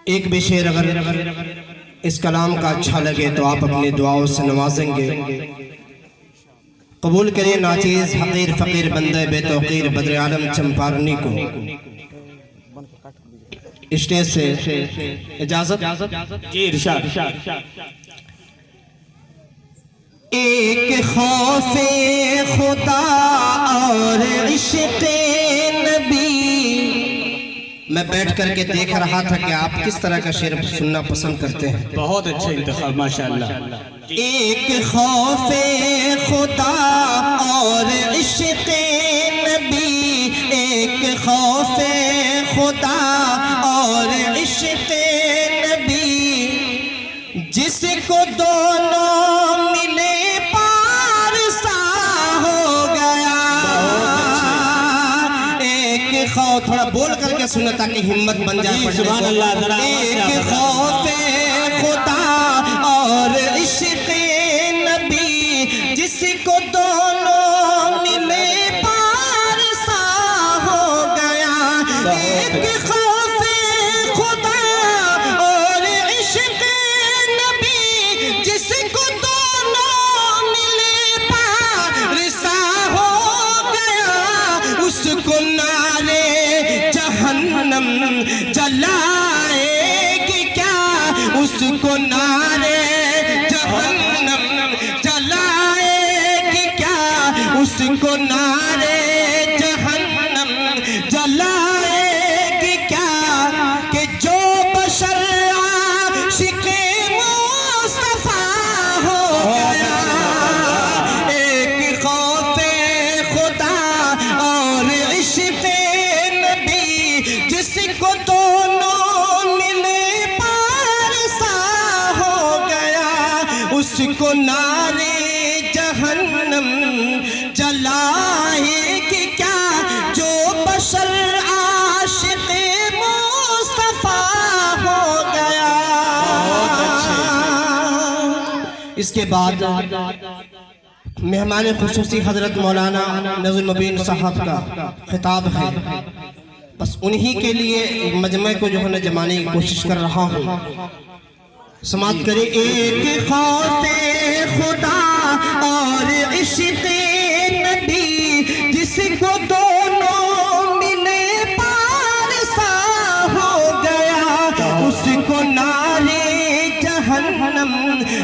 एक भी शेर अगर इस कलाम का अच्छा लगे तो आप अपनी दुआओं से नवाजेंगे। कबूल करिए नाचीज हकीर फकीर बंदे बेतौकीर बद्र आलम चंपारनी को स्टेज से इजाजत जी इरशाद। एक खौफे खुदा और इश्क़े नबी। मैं बैठ करके देख रहा था कि आप किस तरह का शेर सुनना पसंद करते हैं। बहुत अच्छा इंतखाब माशाअल्लाह। एक खौफे खुदा और इश्क़े नबी, एक खौफे खुदा और इश्क़े नबी, जिसको दोनों मिले पार सा हो गया। एक खौफ, थोड़ा बोल करके सुना ताकि हिम्मत बन जाए। सुभान अल्लाह। एक खौफे खुदा और इश्क़े नबी, जिसको दोनों मिले पार सा हो गया। एक खौफे खुदा और इश्क़े नबी, जिसको दोनों मिले पार सा हो गया। उसको नारे जहन्नम जलाएगी क्या, उसको नारे जहन्नम जलाएगी क्या, उसको नारे जहन्नम जलाएगी क्या। कि जो बशर आशिक़े मुस्तफ़ा हो गया। एक खौफे खुदा और इश्क़े नबी, जिसको दोनों मिले पार सा हो गया। उसको नारे जहन्नम जलाएगी क्या, जो बशर आशिक़े मुस्तफ़ा हो गया। इसके बाद मेहमान खुसूसी हजरत मौलाना नज़्मुल मुबीन साहब का खिताब है। बस उन्हीं के लिए मजमे को जो है जमाने की कोशिश कर रहा हूँ। समाप्त करें। एक खौफे खुदा और इश्क़े नबी, जिसको दोनों मिले पार सा हो गया। उसको नारे जहन्नम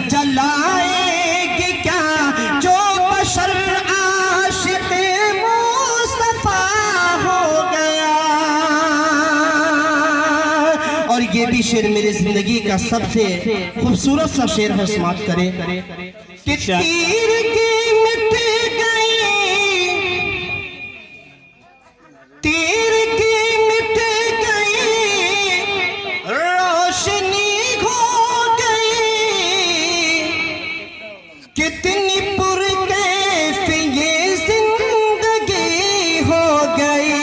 जलाएगी क्या, जो बशर आशिक़े मुस्तफ़ा हो गया। और ये भी शेर मेरी जिंदगी का सबसे खूबसूरत सा शेर है। समाप्त करें कि तीर की मिट गई, तीर की मिट गई, रोशनी हो गई। कितनी पुरकैफ ये जिंदगी हो गई।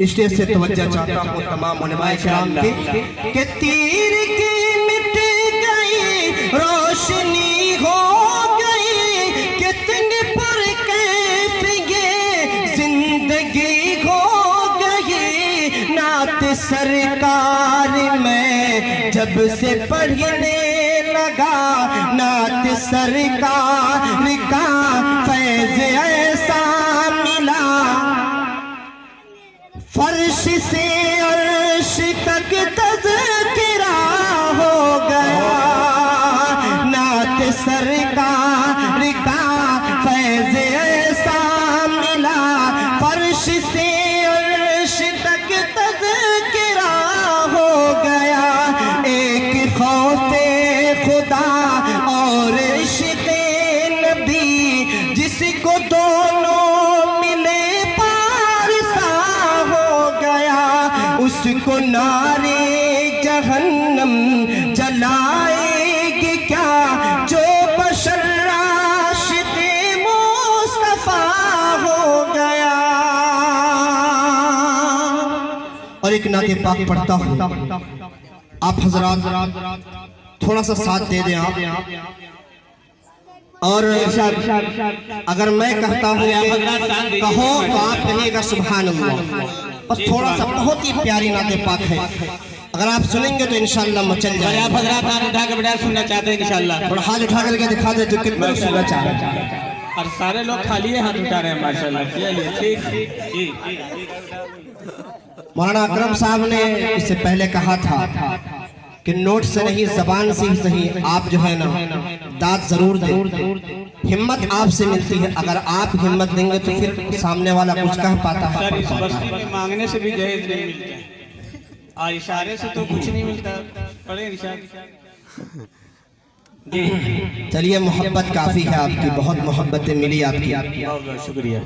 स्टेज से तवज्जो चाहता हूँ तमाम उलमाए किराम की कि तीर की मिट गई, रोशनी हो गई। कितनी पुरकैफ ये जिंदगी हो गई। नात सरकार में जब से पढ़ने लगा, नात सरकार का फैज़ ऐसा मिला। फर्श से अर्श तक तज़किरा हो गया। नात सरकार का फैज़ ऐसा मिला। फर्श से अर्श तक तज़किरा हो गया। एक खौफे खुदा और इश्क़े नबी, जिसको दोनों मिले पार सा हो गया। उसको नारे जहन्नम जलाएगी क्या, जो बशर आशिक़े मुस्तफ़ा हो गया। और एक नाते पाक पढ़ता हूँ, आप हजरात थोड़ा सा साथ दे दें। आप और अगर मैं कहता हूँ कि कहो तो आप कहिएगा सुभान अल्लाह। बस थोड़ा सा बहुत ही प्यारी नाते पाक है, अगर आप सुनेंगे तो इंशाल्लाह मचल जाए। आप हजरात हाथ उठा के बेटा सुनना चाहते हैं इंशाल्लाह। थोड़ा हाथ उठा करके दिखा दे जो कितना सुनना चाह रहे हैं। और सारे लोग खाली हाथ उठा रहे हैं माशाल्लाह। चलिए ठीक जी। मौलाना अकरम साहब ने इससे पहले कहा था कि नोट से नहीं जबान से ही सही आप जो है ना दाद जरूर दे। हिम्मत आपसे मिलती है, अगर आप हिम्मत देंगे तो फिर सामने वाला कुछ कह पाता है। सर इस बस्ती में मांगने से भी जहेज नहीं मिलता है और इशारे से तो कुछ नहीं मिलता। पढ़े इशारे जी। चलिए मोहब्बत काफी है आपकी, बहुत मोहब्बतें मिली आपकी। बहुत बहुत शुक्रिया।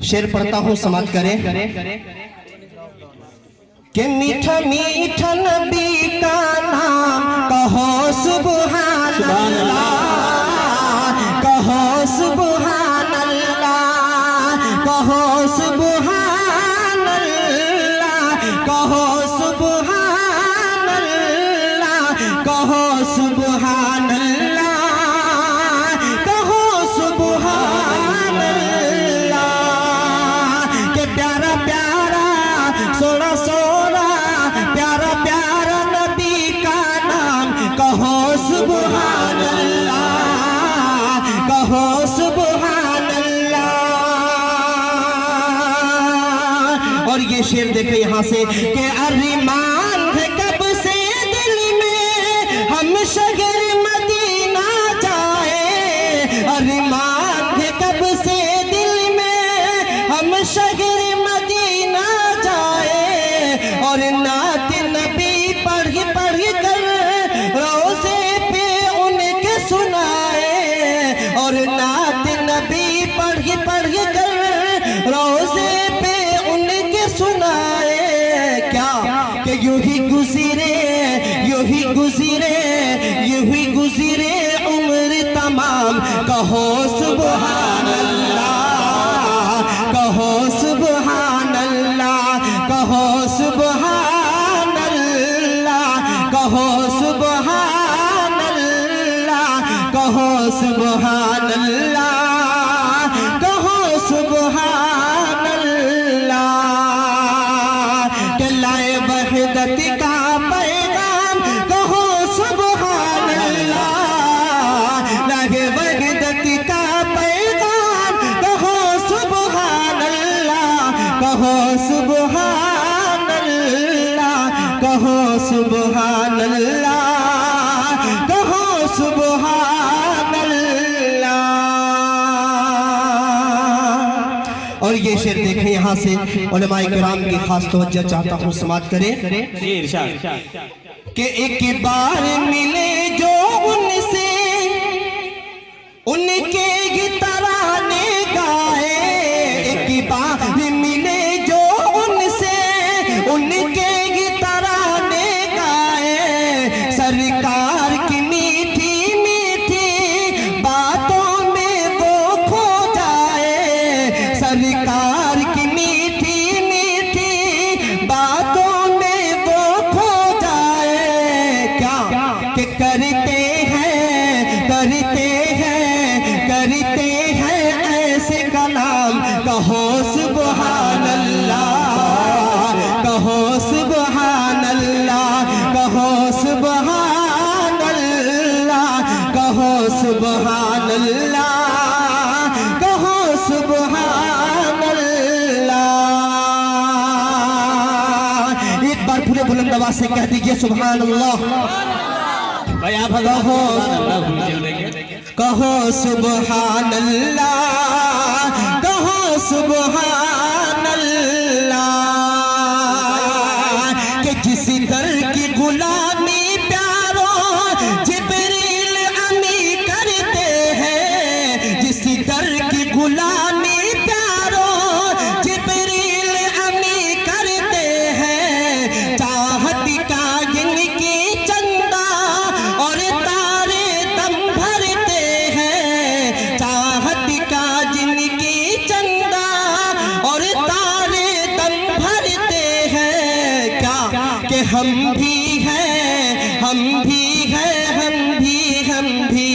शेर पढ़ता हूँ, समाप्त करें कि मीठा मीठा नबी का नाम कहो सुभान अल्लाह, कहो सुभान अल्लाह, कहो सुभान अल्लाह, कहो सुभान अल्लाह, कहो सुभान अल्लाह, कहो सुभान अल्लाह। के प्यारा प्यारा सोना सोना प्यारा प्यारा नबी का नाम कहो सुभान अल्लाह, कहो सुभान अल्लाह। और ये शेर देखे यहाँ से कि अरमान है कब से दिल में हम शगर मदीना जाए, अरमान है कब से दिल में हम शगर मदीना जाए। और नात नबी पढ़ पढ़ कर रोज़े पे उनके सुनाए, और नात नबी पढ़ पढ़ कर रोज़े पे उनके सुनाए। क्या कि यूं ही गुज़रे यूं ही गुज़रे यूं ही गुज़रे उम्र तमाम कहो सुभान अल्लाह, कहो सुभान अल्लाह, कहो सुभान अल्लाह, कहो सुभान अल्लाह, कहो सुभान अल्लाह, कहो सुभान अल्लाह। के लाए वहदत का पैगाम कहो सुभान अल्लाह, लाए वहदत का पैगाम कहो सुभान अल्लाह, कहो सुभान अल्लाह, कहो सुभान अल्लाह, कहो सुभान अल्लाह। और ये शेर देखें यहाँ से उलमाए किराम की खास तवज्जो चाहता हूँ, समाप्त करें जी इरशाद। कि एक बार मिले जो उनसे उनके ही तराने गाए, एक बार मिले जो उनसे उनके ही तराने गाए। सरकार की मीठी मीठी बातों में वो खो जाए, सरकार की मीठी मीठी बातों में वो खो जाए। क्या कि करते हैं करते हैं करते हैं ऐसे कलाम कहो सुभान अल्लाह, कहो सुभान अल्लाह, कहो सुभान अल्लाह, कहो सुभान अल्लाह, कहो सुभान अल्लाह। एक बार पूरे बुलंद आवाज से कह दीजिए सुभान अल्लाह। भाई आप कहो देंगे कहो सुभान अल्लाह, कहो सुभान अल्लाह। कि किसी दर की गुलामी प्यारों जिब्रील अमी करते हैं, जिसी दर की गुलामी प्यारों जिब्रील अमी करते हैं। चाहत का इनकी चंदा और तारे दम भरते हैं, चाहत का जिनकी चंदा भी हैं, हम भी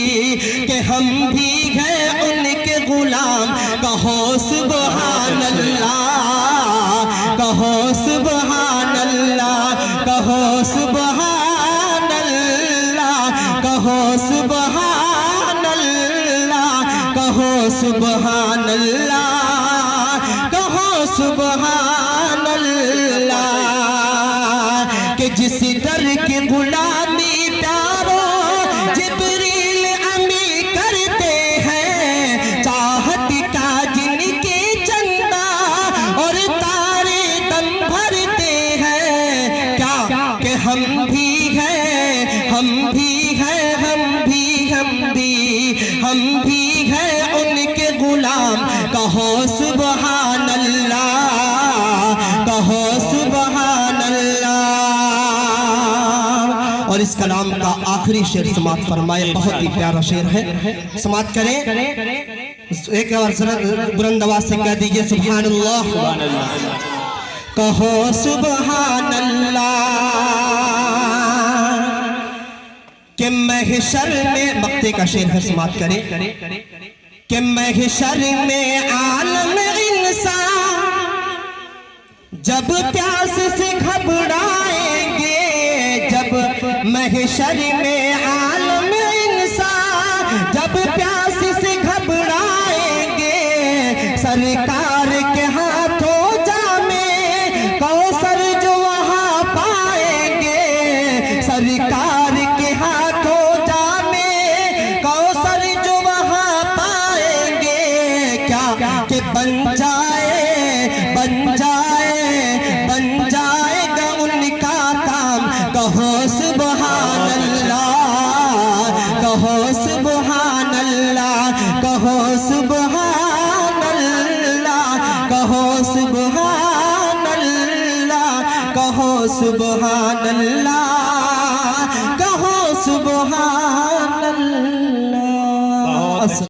कि हम भी हैं उनके गुलाम। कहो सुबहान अल्लाह, कहो सुबहान अल्लाह, कहो सुबहान अल्लाह, कहो सुबहान अल्लाह, कहो सुबहान अल्लाह, कहो सुबहान अल्लाह। कि जिस दर की गुलामी प्यारो जिब्रील अमी करते हैं, चाहत का जिनके चंदा और तारे दम भरते हैं। क्या कि हम भी हैं, हम भी हैं, हम भी हैं उनके गुलाम। कहो सुबहान अल्लाह, कहो सुबहान अल्लाह। और इस कलाम का आखिरी शेर समात फरमाए, बहुत ही प्यारा शेर है, समात करें। एक बार बुलंद आवाज से कह दीजिए सुभान अल्लाह। कहो सुभान अल्लाह। कि महशर में, मक्ते का शेर है, समात करें। कि महशर में आलम इंसान जब प्यास से घबराएंगे, जब महशर में आलम इंसान जब प्यास से घबराएंगे, सरकार के हाथों जामे कौसर जो वहाँ पाएंगे, सरकार के हाथों जामे कौसर जो वहाँ पाएंगे। क्या कि बन जाएगा उनका काम। कहो सुबहान अल्लाह, कहो सुबहान अल्लाह, कहो सुबहान अल्लाह, कहो सुबहान अल्लाह, कहो सुबहान अल्लाह।